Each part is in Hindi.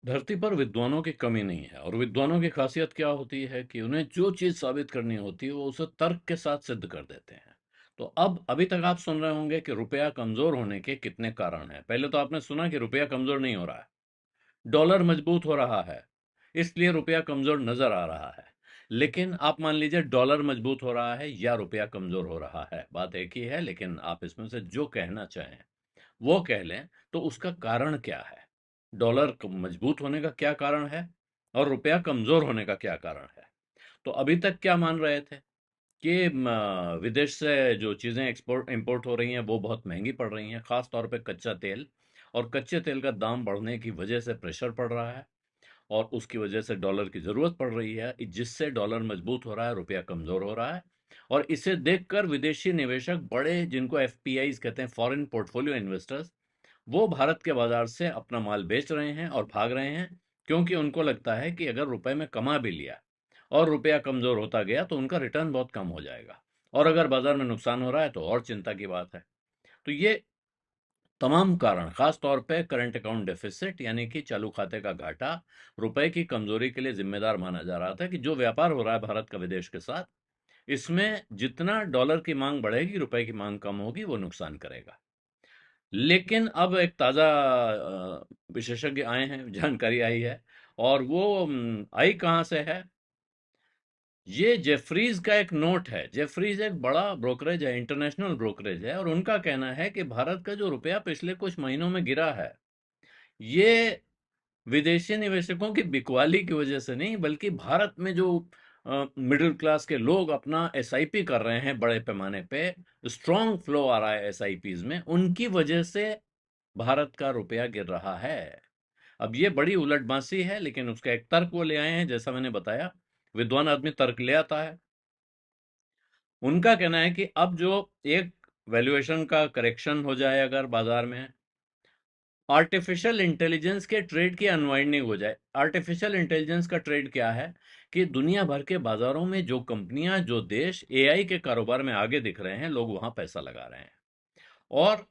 धरती पर विद्वानों की कमी नहीं है और विद्वानों की खासियत क्या होती है कि उन्हें जो चीज़ साबित करनी होती है वो उसे तर्क के साथ सिद्ध कर देते हैं। तो अब अभी तक आप सुन रहे होंगे कि रुपया कमज़ोर होने के कितने कारण हैं। पहले तो आपने सुना कि रुपया कमज़ोर नहीं हो रहा है, डॉलर मजबूत हो रहा है, इसलिए रुपया कमज़ोर नज़र आ रहा है। लेकिन आप मान लीजिए डॉलर मजबूत हो रहा है या रुपया कमज़ोर हो रहा है, बात एक ही है, लेकिन आप इसमें से जो कहना चाहें वो कह लें, तो उसका कारण क्या है? डॉलर मजबूत होने का क्या कारण है और रुपया कमजोर होने का क्या कारण है? तो अभी तक क्या मान रहे थे कि विदेश से जो चीजें एक्सपोर्ट इंपोर्ट हो रही हैं वो बहुत महंगी पड़ रही हैं, खास तौर पे कच्चा तेल, और कच्चे तेल का दाम बढ़ने की वजह से प्रेशर पड़ रहा है और उसकी वजह से डॉलर की जरूरत पड़ रही है, जिससे डॉलर मजबूत हो रहा है, रुपया कमजोर हो रहा है। और इसे देखकर विदेशी निवेशक, बड़े जिनको एफपीआईज कहते हैं, फॉरेन पोर्टफोलियो इन्वेस्टर्स, वो भारत के बाजार से अपना माल बेच रहे हैं और भाग रहे हैं, क्योंकि उनको लगता है कि अगर रुपए में कमा भी लिया और रुपया कमजोर होता गया तो उनका रिटर्न बहुत कम हो जाएगा, और अगर बाजार में नुकसान हो रहा है तो और चिंता की बात है। तो ये तमाम कारण, खास तौर पे करंट अकाउंट डेफिसिट यानी कि चालू खाते का घाटा, रुपए की कमजोरी के लिए जिम्मेदार माना जा रहा था कि जो व्यापार हो रहा है भारत का विदेश के साथ, इसमें जितना डॉलर की मांग बढ़ेगी, रुपए की मांग कम होगी, वो नुकसान करेगा। लेकिन अब एक ताज़ा विशेषज्ञ आए हैं, जानकारी आई है, और वो आई कहाँ से है? ये जेफरीज का एक नोट है। जेफरीज एक बड़ा ब्रोकरेज है, इंटरनेशनल ब्रोकरेज है, और उनका कहना है कि भारत का जो रुपया पिछले कुछ महीनों में गिरा है, ये विदेशी निवेशकों की बिकवाली की वजह से नहीं, बल्कि भारत में जो मिडिल क्लास के लोग अपना एसआईपी कर रहे हैं बड़े पैमाने पे, स्ट्रांग फ्लो आ रहा है एसआईपीज में, उनकी वजह से भारत का रुपया गिर रहा है। अब ये बड़ी उलटबांसी है, लेकिन उसका एक तर्क वो ले आए हैं, जैसा मैंने बताया, विद्वान आदमी तर्क ले आता है। उनका कहना है कि अब जो एक वैल्यूएशन का करेक्शन हो जाए अगर बाजार में, आर्टिफिशियल इंटेलिजेंस के ट्रेड की अनवाइंडिंग हो जाए। आर्टिफिशियल इंटेलिजेंस का ट्रेड क्या है कि दुनिया भर के बाजारों में जो कंपनियां, जो देश एआई के कारोबार में आगे दिख रहे हैं, लोग वहां पैसा लगा रहे हैं। और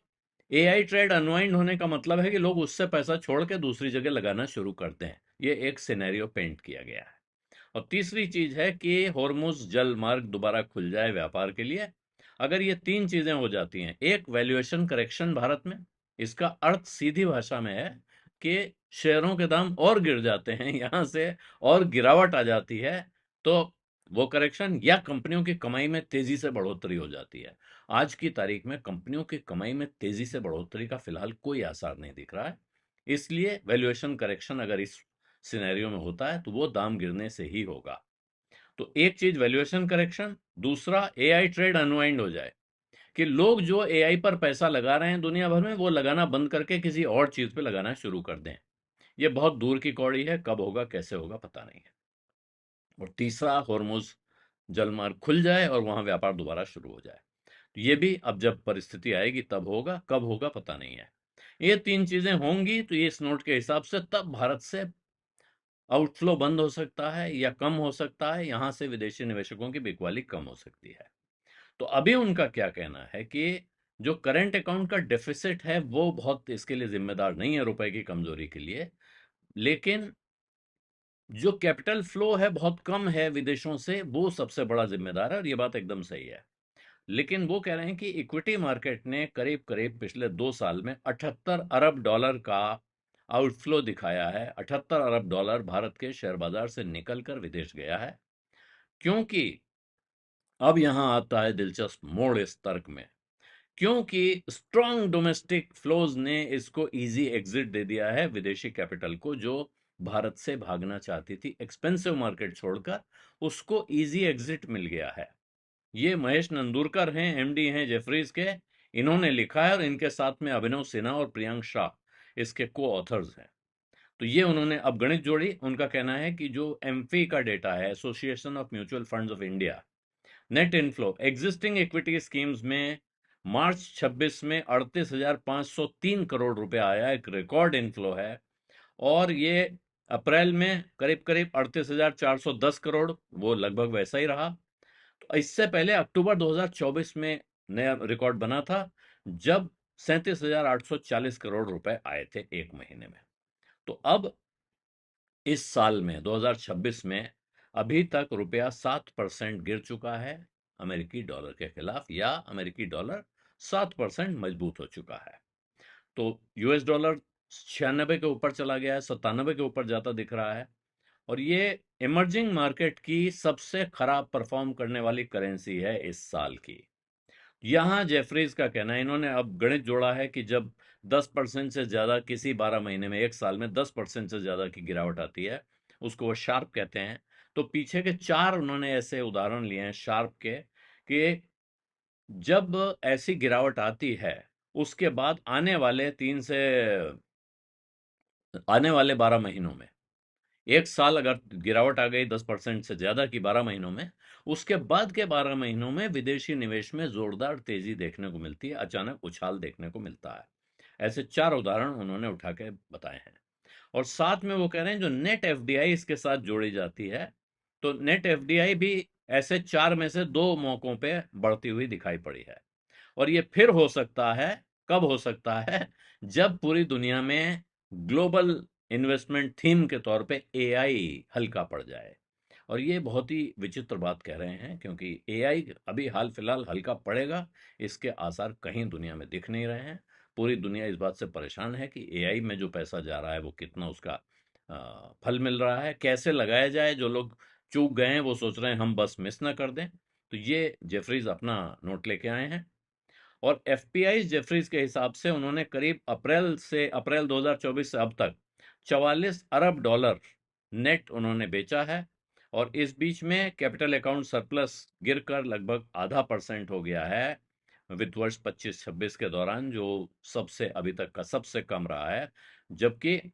एआई ट्रेड अनवाइंड होने का मतलब है कि लोग उससे पैसा छोड़ के दूसरी जगह लगाना शुरू करते हैं। ये एक सिनेरियो पेंट किया गया है। और तीसरी चीज है कि होर्मुज जल मार्ग दोबारा खुल जाए व्यापार के लिए। अगर ये तीन चीजें हो जाती हैं, एक वैल्यूएशन करेक्शन भारत में, इसका अर्थ सीधी भाषा में है कि शेयरों के दाम और गिर जाते हैं यहां से, और गिरावट आ जाती है, तो वो करेक्शन, या कंपनियों की कमाई में तेजी से बढ़ोतरी हो जाती है। आज की तारीख में कंपनियों की कमाई में तेजी से बढ़ोतरी का फिलहाल कोई आसार नहीं दिख रहा है। इसलिए वैल्यूएशन करेक्शन अगर इस सिनेरियो में होता है तो वो दाम गिरने से ही होगा। तो एक चीज वैल्यूएशन करेक्शन, दूसरा एआई ट्रेड अनवाइंड हो जाए, कि लोग जो एआई पर पैसा लगा रहे हैं दुनिया भर में, वो लगाना बंद करके किसी और चीज पे लगाना शुरू कर दें। ये बहुत दूर की कौड़ी है, कब होगा कैसे होगा पता नहीं है। और तीसरा, होर्मुज जलमार्ग खुल जाए और वहां व्यापार दोबारा शुरू हो जाए। तो ये भी अब जब परिस्थिति आएगी तब होगा, कब होगा पता नहीं है। ये तीन चीजें होंगी तो ये इस नोट के हिसाब से तब भारत से आउटफ्लो बंद हो सकता है या कम हो सकता है, यहां से विदेशी निवेशकों की बिकवाली कम हो सकती है। तो अभी उनका क्या कहना है कि जो करंट अकाउंट का डेफिसिट है वो बहुत इसके लिए जिम्मेदार नहीं है, रुपए की कमजोरी के लिए, लेकिन जो कैपिटल फ्लो है बहुत कम है विदेशों से, वो सबसे बड़ा जिम्मेदार है, और ये बात एकदम सही है। लेकिन वो कह रहे हैं कि इक्विटी मार्केट ने करीब करीब पिछले 2 साल में 78 अरब डॉलर का आउटफ्लो दिखाया है। 78 अरब डॉलर भारत के शेयर बाजार से निकलकर विदेश गया है। क्योंकि अब यहां आता है दिलचस्प मोड़ इस तर्क में, क्योंकि स्ट्रांग डोमेस्टिक फ्लोज ने इसको इजी एग्जिट दे दिया है विदेशी कैपिटल को, जो भारत से भागना चाहती थी एक्सपेंसिव मार्केट छोड़कर, उसको इजी एग्जिट मिल गया है। ये महेश नंदुरकर हैं, एमडी हैं जेफरीज के, इन्होंने लिखा है, और इनके साथ में अभिनव सिन्हा और प्रियांक शाह इसके को ऑथर्स हैं। तो ये उन्होंने अब गणित जोड़ी। उनका कहना है कि जो एमफी का डेटा है, association of mutual funds of India, net inflow existing equity schemes में मार्च 26 में 38,503 करोड़ रुपए आया, एक रिकॉर्ड इनफ्लो है। और ये अप्रैल में करीब करीब 38,410 करोड़, वो लगभग वैसा ही रहा। तो इससे पहले अक्टूबर 2024 में नया रिकॉर्ड बना था, जब 37,840 करोड़ रुपए आए थे एक महीने में। तो अब इस साल में 2026 में अभी तक रुपया 7% गिर चुका है अमेरिकी डॉलर के खिलाफ, या अमेरिकी डॉलर 7% मजबूत हो चुका है। तो यूएस डॉलर 96 के ऊपर चला गया है, 97 के ऊपर जाता दिख रहा है। और ये इमर्जिंग मार्केट की सबसे खराब परफॉर्म करने वाली करेंसी है इस साल की। यहाँ जेफरीज का कहना है, इन्होंने अब गणित जोड़ा है कि जब 10% से ज्यादा किसी 12 महीने में, एक साल में 10% से ज्यादा की गिरावट आती है, उसको वो शार्प कहते हैं। तो पीछे के 4 उन्होंने ऐसे उदाहरण लिए हैं शार्प के, कि जब ऐसी गिरावट आती है, उसके बाद आने वाले 12 महीनों में, एक साल अगर गिरावट आ गई 10% से ज्यादा की 12 महीनों में, उसके बाद के 12 महीनों में विदेशी निवेश में जोरदार तेजी देखने को मिलती है, अचानक उछाल देखने को मिलता है। ऐसे 4 उदाहरण उन्होंने उठा के बताए हैं। और साथ में वो कह रहे हैं जो नेट एफडीआई इसके साथ जोड़ी जाती है, तो नेट एफडीआई भी ऐसे 4 में से 2 मौकों पे बढ़ती हुई दिखाई पड़ी है। और ये फिर हो सकता है, कब हो सकता है, जब पूरी दुनिया में ग्लोबल इन्वेस्टमेंट थीम के तौर पे एआई हल्का पड़ जाए। और ये बहुत ही विचित्र बात कह रहे हैं, क्योंकि एआई अभी हाल फिलहाल हल्का पड़ेगा, इसके आसार कहीं दुनिया में दिख नहीं रहे हैं। पूरी दुनिया इस बात से परेशान है कि एआई में जो पैसा जा रहा है वो कितना उसका फल मिल रहा है, कैसे लगाया जाए। जो लोग चूक गए हैं वो सोच रहे हैं हम बस मिस ना कर दें। तो ये जेफरीज अपना नोट लेके आए हैं। और एफपीआई जेफरीज के हिसाब से उन्होंने करीब अप्रैल 2024 से अब तक 44 अरब डॉलर नेट उन्होंने बेचा है। और इस बीच में कैपिटल अकाउंट सरप्लस गिरकर लगभग ½ % हो गया है वित्त वर्ष 25-26 के दौरान, जो सबसे अभी तक का सबसे कम रहा है। जबकि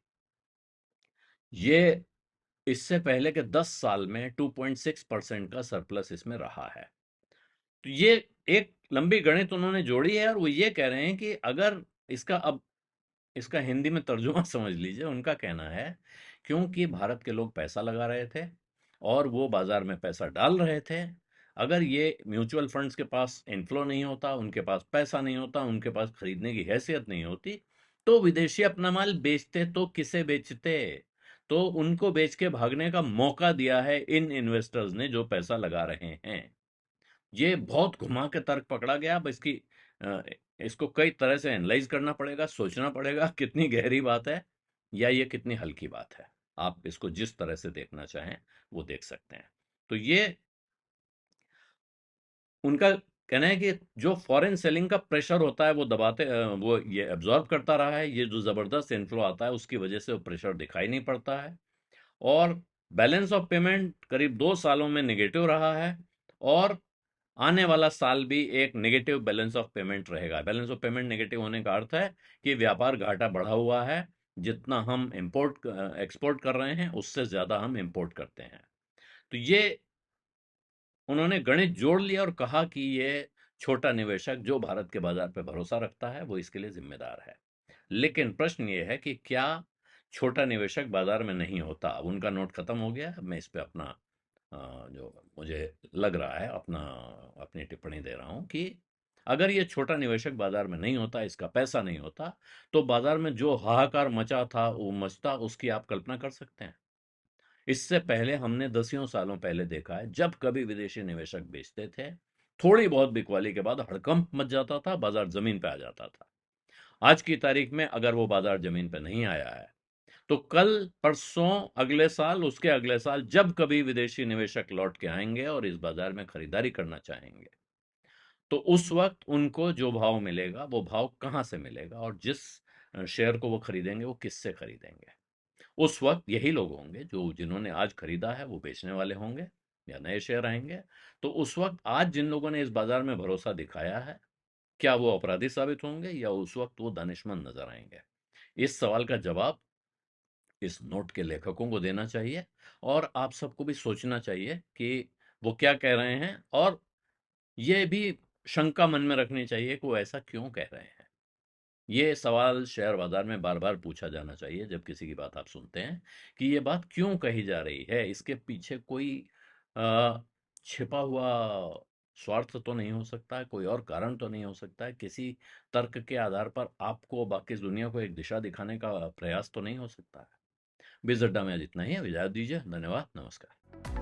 ये इससे पहले के 10 साल में 2.6% का सरप्लस इसमें रहा है। तो ये एक लंबी गणित उन्होंने जोड़ी है, और वो ये कह रहे हैं कि अगर अब इसका हिंदी में तर्जुमा समझ लीजिए। उनका कहना है, क्योंकि भारत के लोग पैसा लगा रहे थे और वो बाजार में पैसा डाल रहे थे, अगर ये म्यूचुअल फंड्स के पास इनफ्लो नहीं होता, उनके पास पैसा नहीं होता, उनके पास खरीदने की हैसियत नहीं होती, तो विदेशी अपना माल बेचते। तो किसे बेचते? तो उनको बेच के भागने का मौका दिया है इन इन्वेस्टर्स ने जो पैसा लगा रहे हैं। ये बहुत घुमा के तर्क पकड़ा गया। अब अ, इसको कई तरह से एनालाइज करना पड़ेगा, सोचना पड़ेगा कितनी गहरी बात है या ये कितनी हल्की बात है। आप इसको जिस तरह से देखना चाहें वो देख सकते हैं। तो ये उनका कहना है कि जो फॉरेन सेलिंग का प्रेशर होता है वो वो ये एब्जॉर्ब करता रहा है। ये जो जबरदस्त इनफ्लो आता है उसकी वजह से वो प्रेशर दिखाई नहीं पड़ता है। और बैलेंस ऑफ पेमेंट करीब 2 सालों में नेगेटिव रहा है, और आने वाला साल भी एक नेगेटिव बैलेंस ऑफ पेमेंट रहेगा। बैलेंस ऑफ पेमेंट नेगेटिव होने का अर्थ है कि व्यापार घाटा बढ़ा हुआ है। जितना हम एक्सपोर्ट कर रहे हैं उससे ज्यादा हम इंपोर्ट करते हैं। तो ये उन्होंने गणित जोड़ लिया और कहा कि ये छोटा निवेशक जो भारत के बाजार पर भरोसा रखता है वो इसके लिए जिम्मेदार है। लेकिन प्रश्न ये है कि क्या छोटा निवेशक बाजार में नहीं होता? अब उनका नोट खत्म हो गया। मैं इस पे अपना जो मुझे लग रहा है अपनी टिप्पणी दे रहा हूं कि अगर ये छोटा निवेशक बाजार में नहीं होता, इसका पैसा नहीं होता, तो बाजार में जो हाहाकार मचा था, वो मचता, उसकी आप कल्पना कर सकते हैं। इससे पहले हमने दसियों सालों पहले देखा है, जब कभी विदेशी निवेशक बेचते थे, थोड़ी बहुत बिकवाली के बाद हड़कंप मच जाता था, बाजार जमीन पे आ जाता था। आज की तारीख में अगर वो बाजार जमीन पे नहीं आया है, तो कल, परसों, अगले साल, उसके अगले साल जब कभी विदेशी निवेशक लौट के आएंगे और इस बाजार में खरीदारी करना चाहेंगे, तो उस वक्त उनको जो भाव मिलेगा वो भाव कहां से मिलेगा, और जिस शेयर को वो खरीदेंगे वो किससे खरीदेंगे? उस वक्त यही लोग होंगे जो जिन्होंने आज खरीदा है वो बेचने वाले होंगे या नए शेयर आएंगे। तो उस वक्त आज जिन लोगों ने इस बाजार में भरोसा दिखाया है, क्या वो अपराधी साबित होंगे या उस वक्त वो दानिशमंद नजर आएंगे? इस सवाल का जवाब इस नोट के लेखकों को देना चाहिए, और आप सबको भी सोचना चाहिए कि वो क्या कह रहे हैं, और ये भी शंका मन में रखनी चाहिए कि वो ऐसा क्यों कह रहे हैं। ये सवाल शेयर बाजार में बार बार पूछा जाना चाहिए जब किसी की बात आप सुनते हैं, कि ये बात क्यों कही जा रही है, इसके पीछे कोई अ, छिपा हुआ स्वार्थ तो नहीं हो सकता है, कोई और कारण तो नहीं हो सकता है, किसी तर्क के आधार पर आपको बाकी दुनिया को एक दिशा दिखाने का प्रयास तो नहीं हो सकता है। बीज अड्डा में आज इतना ही है। इजाज़त दीजिए। धन्यवाद। नमस्कार।